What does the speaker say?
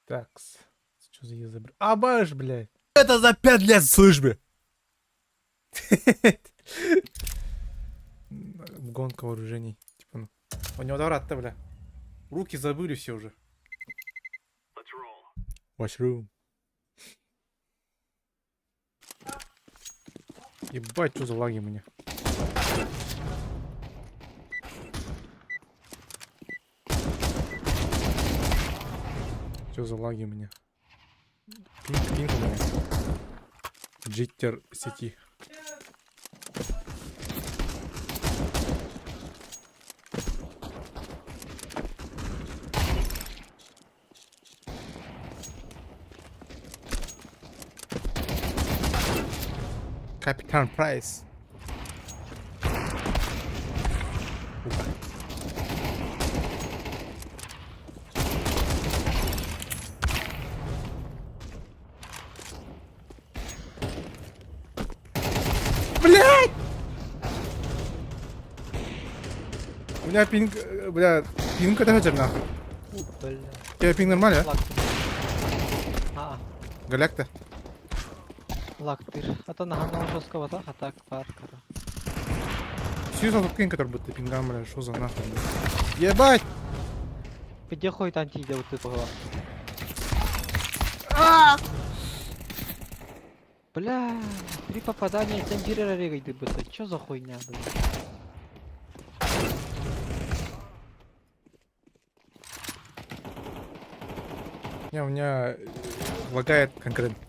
Такс. Что за язык? Абаш, блядь. Это за 5 лет службы. Гонка вооружений. Типа, ну. У него добра-то, бля. Руки забыли все уже. Washroom. Ебать, что за лаги мне. Что за лаги у меня? Пинг у меня. Джиттер сети. Капитан Прайс. Блядь! У меня пинг, бля, пинг это хотя бы нахуй. Бля. У тебя пинг нормально, а? Лак. А, Галяк-то? лактир. А то на говно жесткого, да? А так, паркера. Сьюзан тот пинг, который будет пингам, бля, что за нахуй, бля. Ебать! Где ходит антиде вот ты погла? Бля, 3 попадания, центира регай ты бы. Чё за хуйня, бля? У меня лагает конкретно.